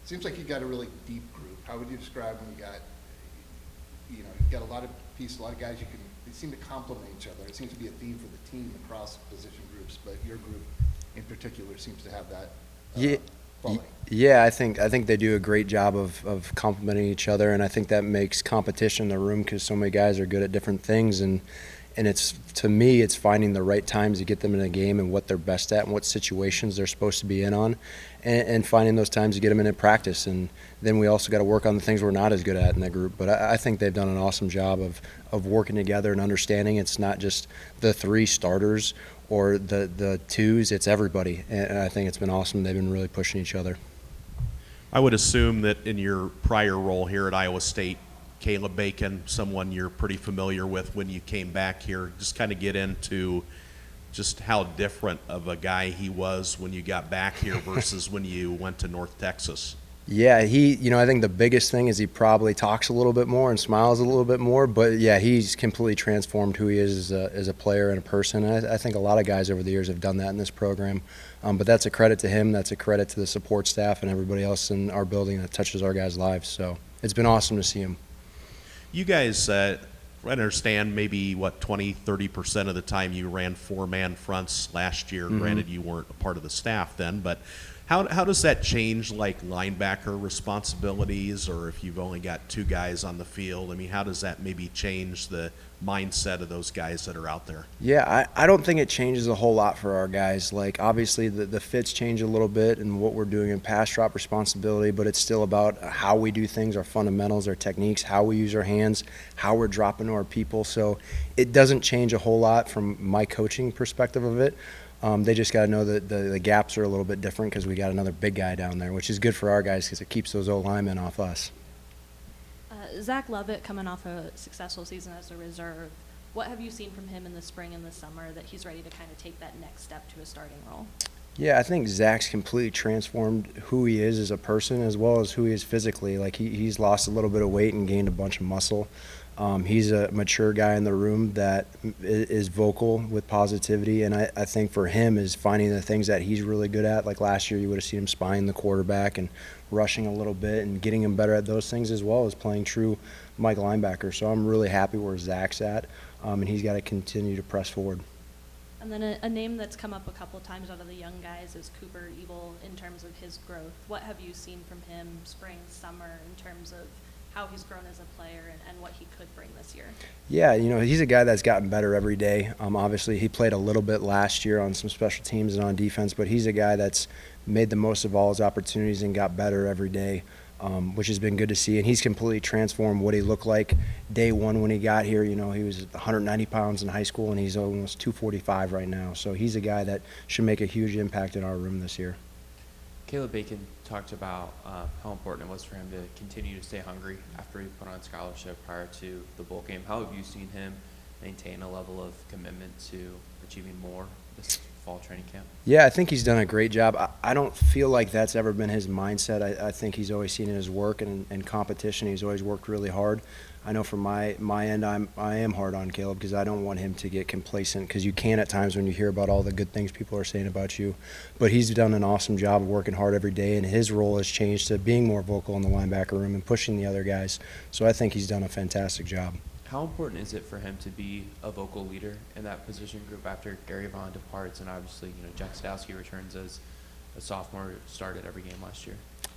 seems like you got a really deep group. How would you describe when you got, you got a lot of pieces, a lot of guys they seem to complement each other. It seems to be a theme for the team across position groups, but your group in particular seems to have that Yeah, quality. yeah, I think they do a great job of complementing each other, and I think that makes competition in the room because so many guys are good at different things, and it's, to me, it's finding the right times to get them in a game and what they're best at and what situations they're supposed to be in on, and finding those times to get them in practice. And then we also got to work on the things we're not as good at in that group. But I think they've done an awesome job of working together and understanding it's not just the three starters or the twos, it's everybody. And I think it's been awesome. They've been really pushing each other. I would assume that in your prior role here at Iowa State, Caleb Bacon, someone you're pretty familiar with when you came back here, just kind of get into just how different of a guy he was when you got back here versus when you went to North Texas. Yeah, I think the biggest thing is he probably talks a little bit more and smiles a little bit more. But yeah, he's completely transformed who he is as a player and a person. And I think a lot of guys over the years have done that in this program. But that's a credit to him. That's a credit to the support staff and everybody else in our building that touches our guys' lives. So it's been awesome to see him. You guys, I understand maybe, 20-30% of the time you ran four-man fronts last year. Mm-hmm. Granted, you weren't a part of the staff then, but how does that change, like, linebacker responsibilities, or if you've only got two guys on the field? I mean, how does that maybe change the mindset of those guys that are out there? Yeah, I don't think it changes a whole lot for our guys. Like, obviously, the fits change a little bit and what we're doing in pass drop responsibility, but it's still about how we do things, our fundamentals, our techniques, how we use our hands, how we're dropping to our people. So it doesn't change a whole lot from my coaching perspective of it. They just got to know that the gaps are a little bit different because we got another big guy down there, which is good for our guys because it keeps those O-linemen off us. Zach Lovett, coming off a successful season as a reserve, what have you seen from him in the spring and the summer that he's ready to kind of take that next step to a starting role? Yeah, I think Zach's completely transformed who he is as a person as well as who he is physically. Like he's lost a little bit of weight and gained a bunch of muscle. He's a mature guy in the room that is vocal with positivity, and I think for him is finding the things that he's really good at. Like last year, you would have seen him spying the quarterback and rushing a little bit and getting him better at those things as well as playing true Mike linebacker. So I'm really happy where Zach's at, and he's got to continue to press forward. And then a name that's come up a couple of times out of the young guys is Cooper Evil in terms of his growth. What have you seen from him spring, summer in terms of how he's grown as a player and what he could bring this year? Yeah, he's a guy that's gotten better every day. Obviously, he played a little bit last year on some special teams and on defense, but he's a guy that's made the most of all his opportunities and got better every day, which has been good to see. And he's completely transformed what he looked like day one when he got here. He was 190 pounds in high school, and he's almost 245 right now. So he's a guy that should make a huge impact in our room this year. Caleb Bacon talked about how important it was for him to continue to stay hungry after he put on scholarship prior to the bowl game. How have you seen him maintain a level of commitment to achieving more this fall training camp? Yeah, I think he's done a great job. I don't feel like that's ever been his mindset. I think he's always seen in his work and competition. He's always worked really hard. I know from my end, I am hard on Caleb because I don't want him to get complacent, because you can at times when you hear about all the good things people are saying about you. But he's done an awesome job of working hard every day, and his role has changed to being more vocal in the linebacker room and pushing the other guys. So I think he's done a fantastic job. How important is it for him to be a vocal leader in that position group after Gary Vaughn departs, and obviously Jack Stowski returns as a sophomore, started every game last year?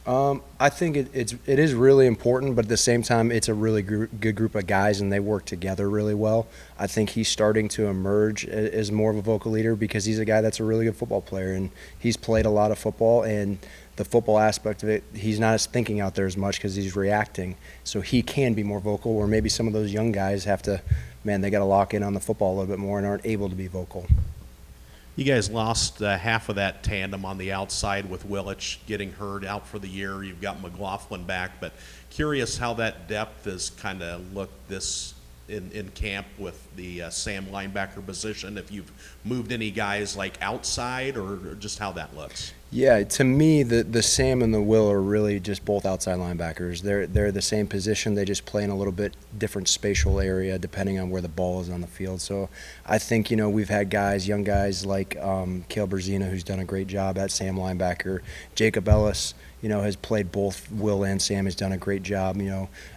I think it is really important, but at the same time, it's a really good group of guys, and they work together really well. I think he's starting to emerge as more of a vocal leader because he's a guy that's a really good football player, and he's played a lot of football, and the football aspect of it, he's not as thinking out there as much because he's reacting. So he can be more vocal, where maybe some of those young guys have to, they got to lock in on the football a little bit more and aren't able to be vocal. You guys lost half of that tandem on the outside with Willich getting hurt out for the year. You've got McLaughlin back, but curious how that depth has kind of looked this in camp with the Sam linebacker position, if you've moved any guys like outside or just how that looks. Yeah, to me, the Sam and the Will are really just both outside linebackers. They're the same position. They just play in a little bit different spatial area depending on where the ball is on the field. So I think, we've had guys, young guys like Cale Berzina, who's done a great job at Sam linebacker. Jacob Ellis, has played both Will and Sam, has done a great job.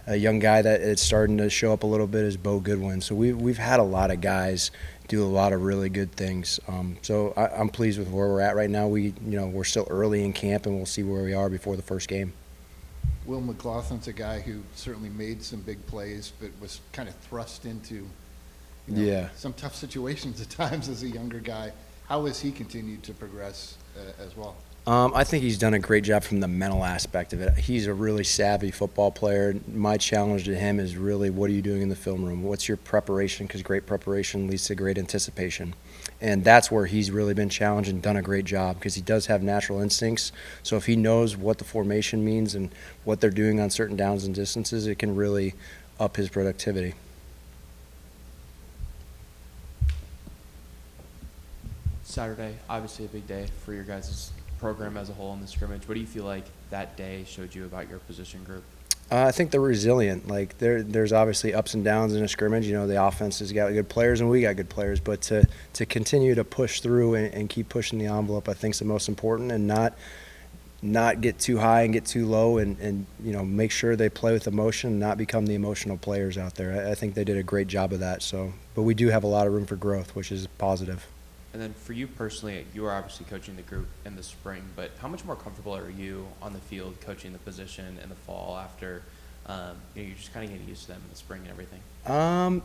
A young guy that is starting to show up a little bit is Bo Goodwin. So we've had a lot of guys do a lot of really good things. So I'm pleased with where we're at right now. We're still early in camp, and we'll see where we are before the first game. Will McLaughlin's a guy who certainly made some big plays, but was kind of thrust into some tough situations at times as a younger guy. How has he continued to progress as well? I think he's done a great job from the mental aspect of it. He's a really savvy football player. My challenge to him is really, what are you doing in the film room? What's your preparation? Because great preparation leads to great anticipation. And that's where he's really been challenged and done a great job, because he does have natural instincts. So if he knows what the formation means and what they're doing on certain downs and distances, it can really up his productivity. Saturday, obviously a big day for your guys' program as a whole in the scrimmage. What do you feel like that day showed you about your position group? I think they're resilient. Like there's obviously ups and downs in a scrimmage. The offense has got good players and we got good players, but to continue to push through and keep pushing the envelope, I think is the most important, and not get too high and get too low, and make sure they play with emotion and not become the emotional players out there. I think they did a great job of that. But we do have a lot of room for growth, which is positive. And then for you personally, you are obviously coaching the group in the spring, but how much more comfortable are you on the field coaching the position in the fall after you're just kind of getting used to them in the spring and everything? I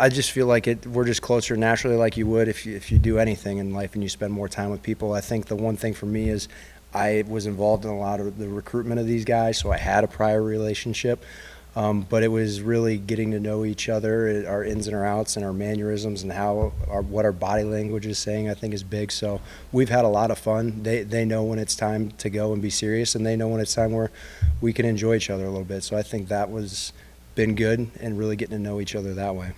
just feel like we're just closer naturally, like you would if you do anything in life and you spend more time with people. I think the one thing for me is I was involved in a lot of the recruitment of these guys, so I had a prior relationship. But it was really getting to know each other, our ins and our outs and our mannerisms and what our body language is saying, I think is big. So we've had a lot of fun. They know when it's time to go and be serious, and they know when it's time where we can enjoy each other a little bit. So I think that was been good, and really getting to know each other that way.